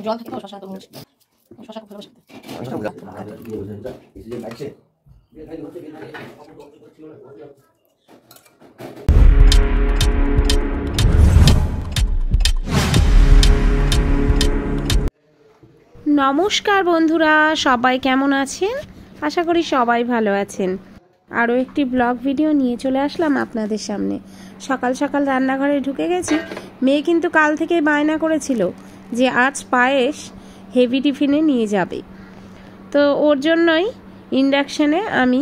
জল থাকে তো শশা তরমুজ শশা খুব ভালোবাসি নমস্কার বন্ধুরা, সবাই কেমন আছেন? আশা করি সবাই ভালো আছেন। আরও একটি ব্লগ ভিডিও নিয়ে চলে আসলাম আপনাদের সামনে। সকাল সকাল রান্নাঘরে ঢুকে গেছি। মেয়ে কিন্তু কাল থেকেই বায়না করেছিল যে আজ পায়েস হেভি টিফিনে নিয়ে যাবে, তো ওর জন্যই ইন্ডাকশানে আমি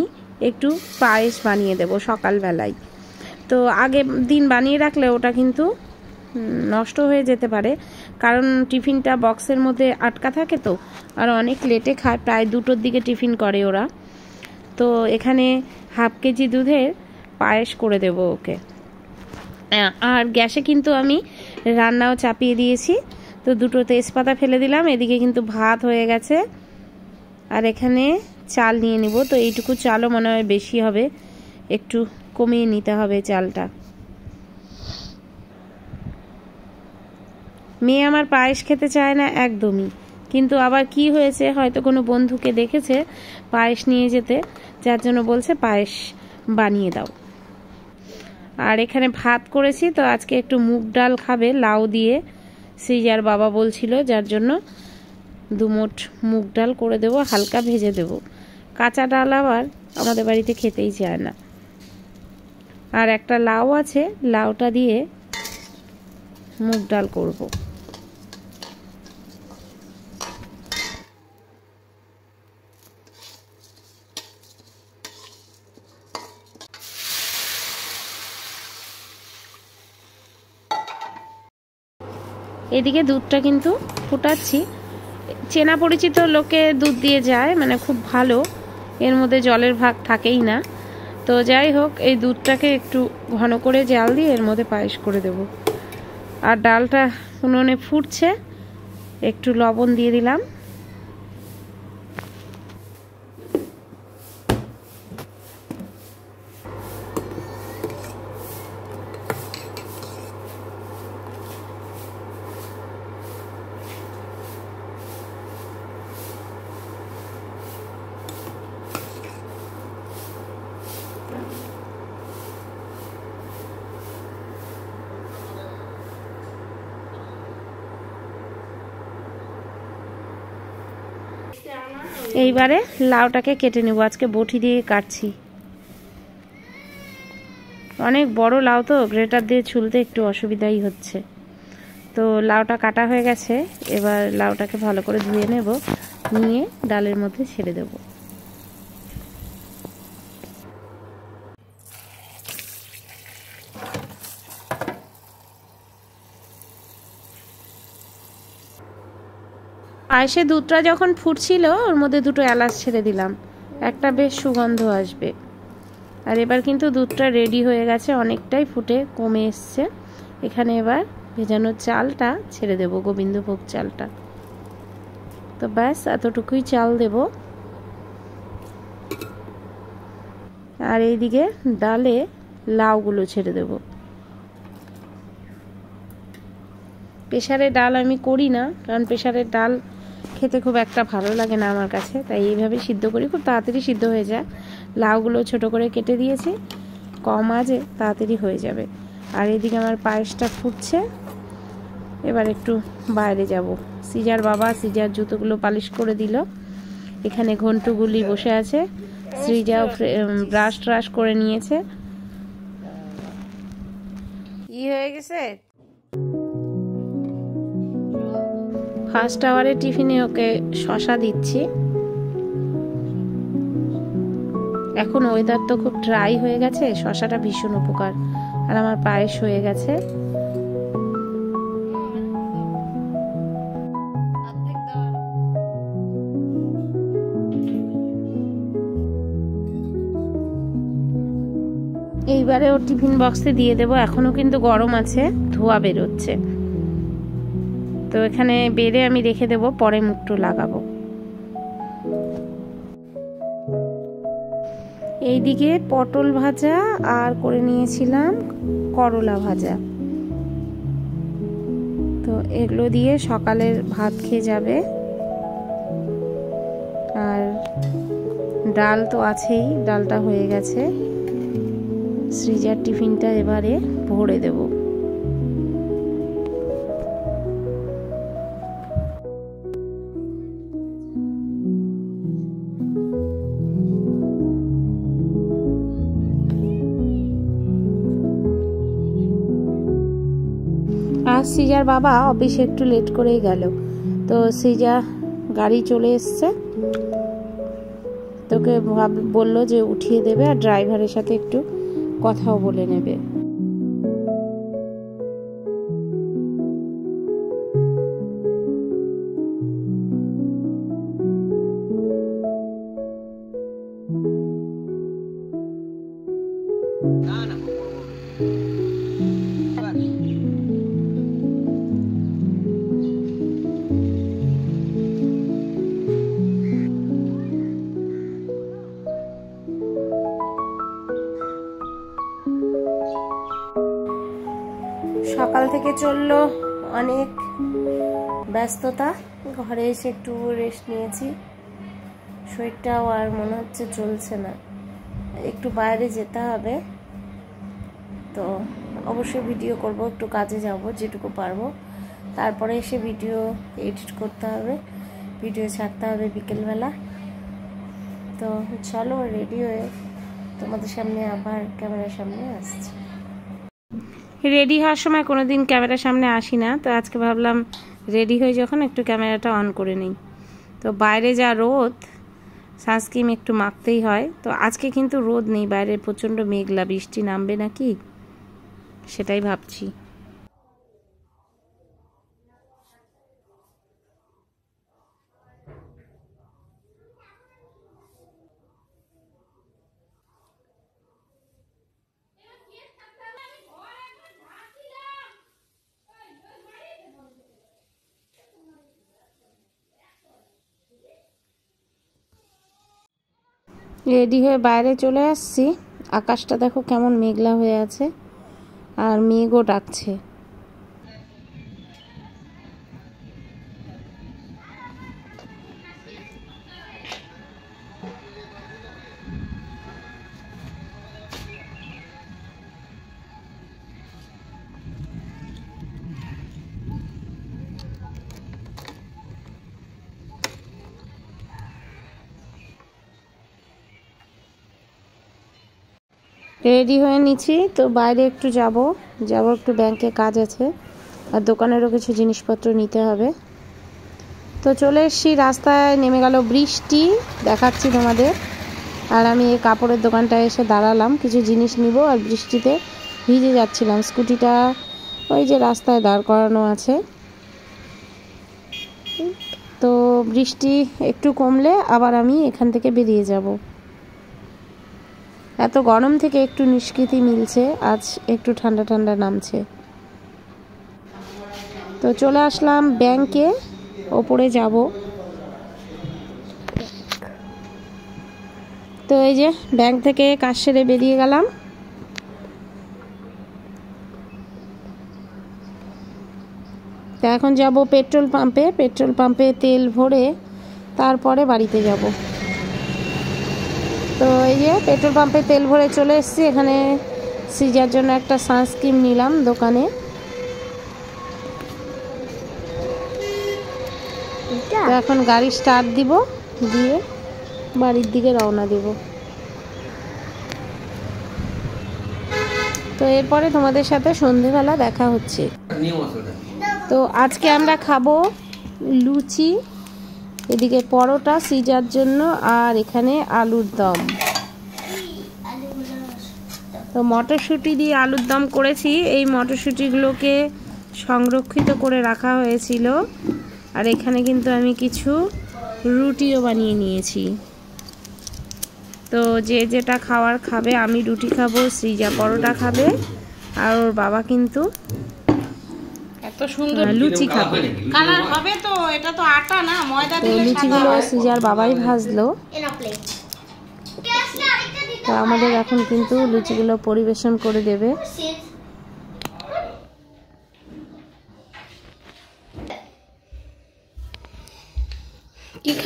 একটু পায়েস বানিয়ে দেব সকালবেলায়। তো আগের দিন বানিয়ে রাখলে ওটা কিন্তু নষ্ট হয়ে যেতে পারে, কারণ টিফিনটা বক্সের মধ্যে আটকা থাকে তো, আর অনেক লেটে খায়, প্রায় 2টোর দিকে টিফিন করে ওরা। তো এখানে হাফ কেজি দুধের পায়েস করে দেব ওকে। আর গ্যাসে কিন্তু আমি রান্নাও চাপিয়ে দিয়েছি। তো 2টো তেজপাতা ফেলে দিলাম, এদিকে কিন্তু ভাত হয়ে গেছে। আর এখানে চাল নিয়ে নিব। তো এইটুকু চালও মনে হয় বেশি হবে, একটু কমিয়ে নিতে হবে চালটা। মেয়ে আমার পায়েস খেতে চায় না একদমই, কিন্তু আবার কি হয়েছে, হয়তো কোনো বন্ধুকে দেখেছে পায়েস নিয়ে যেতে, যার জন্য বলছে পায়েস বানিয়ে দাও। আর এখানে ভাত করেছি, তো আজকে একটু মুগ ডাল খাবে লাউ দিয়ে, সিজার বাবা বলছিল, যার জন্য 2 মুঠ মুগ ডাল করে দেব, হালকা ভেজে দেব। কাঁচা ডাল আবার আমাদের বাড়িতে খেতেই চায় না। আর একটা লাউ আছে, লাউটা দিয়ে মুগ ডাল করব। এদিকে দুধটা কিন্তু ফুটাচ্ছি। চেনা পরিচিত লোকে দুধ দিয়ে যায়, মানে খুব ভালো, এর মধ্যে জলের ভাগ থাকেই না। তো যাই হোক, এই দুধটাকে একটু ঘন করে জাল দিয়ে এর মধ্যে পায়েস করে দেব। আর ডালটা উনুনে ফুটছে, একটু লবণ দিয়ে দিলাম। এইবারে লাউটাকে কেটে নেব, আজকে বটি দিয়ে কাটছি। অনেক বড় লাউ তো গ্রেটার দিয়ে ছুলতে একটু অসুবিধাই হচ্ছে। তো লাউটা কাটা হয়ে গেছে, এবার লাউটাকে ভালো করে ধুয়ে নেব, নিয়ে ডালের মধ্যে ছেড়ে দেব। পায়েসে দুধটা যখন ফুটছিল, ওর মধ্যে 2টো এলাচ ছেড়ে দিলাম, একটা বেশ সুগন্ধ আসবে। আর এবার কিন্তু দুধটা রেডি হয়ে গেছে, অনেকটাই ফুটে কমে এসছে। এখানে এবার ভেজানো চালটা ছেড়ে দেব, গোবিন্দভোগ চালটা। তো ব্যাস এতটুকুই চাল দেব। আর এইদিকে ডালে লাউগুলো ছেড়ে দেব। প্রেসারের ডাল আমি করি না, কারণ প্রেসারের ডাল খেতে খুব একটা ভালো লাগে না আমার কাছে, তাই এইভাবে সিদ্ধ করি, খুব তাড়াতাড়ি সিদ্ধ হয়ে যায়। লাউগুলো ছোট করে কেটে দিয়েছি, কম আঁচে তাড়াতাড়ি হয়ে যাবে। আর এদিকে আমার পায়েসটা ফুটছে, এবার একটু বাইরে যাব। সিজার বাবা সিজার জুতোগুলো পালিশ করে দিল। এখানে ঘন্টুগুলি বসে আছে, শ্রীজাও ব্রাশ ট্রাশ করে নিয়েছে। কি হয়ে গেছে? ফার্স্ট আওয়ারে টিফিনে ওকে শশা দিচ্ছি। এখন ওয়েদার তো খুব ড্রাই হয়ে গেছে, শশাটা ভীষণ উপকার। আর আমার পায়েস হয়ে গেছে। এইবারে ওর টিফিন বক্সে দিয়ে দেব। এখনো কিন্তু গরম আছে, ধোয়া বেরোচ্ছে। তো এখানে বেড়ে আমি রেখে দেব, পরে মুখটু লাগাবো। এইদিকে পটল ভাজা আর করে নিয়েছিলাম করলা ভাজা। তো এগুলো দিয়ে সকালের ভাত খেয়ে যাবে। আর ডাল তো আছেই, ডালটা হয়ে গেছে। সৃজার টিফিনটা এবারে ভরে দেব। আর সৃজার বাবা অফিসে একটু লেট করেই গেল, তো সৃজা গাড়ি চলে এসছে, তোকে বললো যে উঠিয়ে দেবে আর ড্রাইভারের সাথে একটু কথাও বলে নেবে। সকাল থেকে চললো অনেক ব্যস্ততা, ঘরে এসে একটু রেস্ট নিয়েছি। শরীরটাও আর মনে হচ্ছে চলছে না, একটু বাইরে যেতে হবে। তো অবশ্যই ভিডিও করব, একটু কাজে যাব যেটুকু পারবো, তারপরে এসে ভিডিও এডিট করতে হবে, ভিডিও ছাড়তে হবে বিকেলবেলা। তো চলো রেডি হয়ে তোমাদের সামনে আবার ক্যামেরার সামনে আসছি। রেডি হওয়ার সময় কোনোদিন ক্যামেরার সামনে আসি না, তো আজকে ভাবলাম রেডি হয়ে যখন একটু ক্যামেরাটা অন করে নিই। তো বাইরে যা রোদ, সানস্ক্রিন একটু মাখতেই হয়। তো আজকে কিন্তু রোদ নেই, বাইরে প্রচণ্ড মেঘলা, বৃষ্টি নামবে নাকি সেটাই ভাবছি। রেডি হয়ে বাইরে চলে আসছি। আকাশটা দেখো কেমন মেঘলা হয়ে আছে, আর মেঘও ডাকছে। রেডি হয়ে নিচ্ছি, তো বাইরে একটু যাব একটু ব্যাংকে কাজ আছে, আর দোকানেরও কিছু জিনিসপত্র নিতে হবে। তো চলে এসছি, রাস্তায় নেমে গেল বৃষ্টি, দেখাচ্ছি তোমাদের। আর আমি এই কাপড়ের দোকানটায় এসে দাঁড়ালাম, কিছু জিনিস নিব, আর বৃষ্টিতে ভিজে যাচ্ছিলাম। স্কুটিটা ওই যে রাস্তায় দাঁড় করানো আছে। তো বৃষ্টি একটু কমলে আবার আমি এখান থেকে বেরিয়ে যাব। এত গরম থেকে একটু নিষ্কৃতি মিলছে, আজ একটু ঠান্ডা ঠান্ডা নামছে। তো চলে আসলাম ব্যাংকে, ওপরে যাব। তো এই যে ব্যাংক থেকে কাজ সেরে বেরিয়ে গেলাম। তো এখন যাব পেট্রোল পাম্পে তেল ভরে তারপরে বাড়িতে যাব। তো এই যে পেট্রোল পাম্পে তেল ভরে চলে এসেছি। এখানে সৃজার জন্য একটা সানস্ক্রিন নিলাম দোকানে। তো এখন গাড়ি স্টার্ট দিব, দিয়ে বাড়ির দিকে রওনা দেব। তো এরপরে তোমাদের সাথে সন্ধেবেলা দেখা হচ্ছে। তো আজকে আমরা খাবো লুচি, এদিকে পরোটা সৃজার জন্য, আর এখানে আলুর দম। তো মটরশুঁটি দিয়ে আলুর দম করেছি। এই মটরশুঁটিগুলোকে সংরক্ষিত করে রাখা হয়েছিল। আর এখানে কিন্তু আমি কিছু রুটিও বানিয়ে নিয়েছি। তো যে যেটা খাওয়ার খাবে, আমি রুটি খাবো, সৃজা পরোটা খাবে, আর ওর বাবা কিন্তু এত সুন্দর লুচি খাবে। কালার হবে তো, এটা তো আটা না, ময়দা দিলে লুচিগুলো সৃজার বাবাই ভাজলো। তো আমাদের এখন কিন্তু লুচিগুলো পরিবেশন করে দেবে।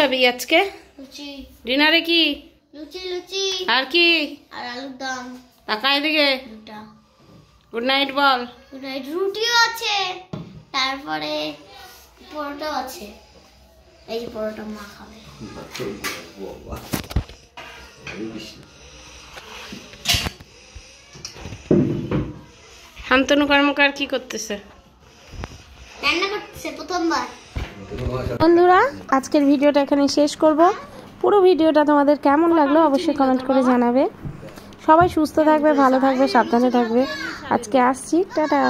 খাবি আজকে? লুচি। ডিনারে কি? লুচি লুচি আর কি? আর আলুর দম। তাকাই দিকে। দুটা। গুড নাইট বল। Good night. রুটিও আছে, তারপরে পরোটাও আছে। এই যে পরোটা মা খাবে। শান্তনু কর্মকার কি করতেছে? রান্না করতেছে প্রথমবার। বন্ধুরা, আজকের ভিডিওটা এখানে শেষ করব। পুরো ভিডিওটা তোমাদের কেমন লাগলো অবশ্যই কমেন্ট করে জানাবে। সবাই সুস্থ থাকবে, ভালো থাকবে, সাবধানে থাকবে। আজকে আসছি, টাটা।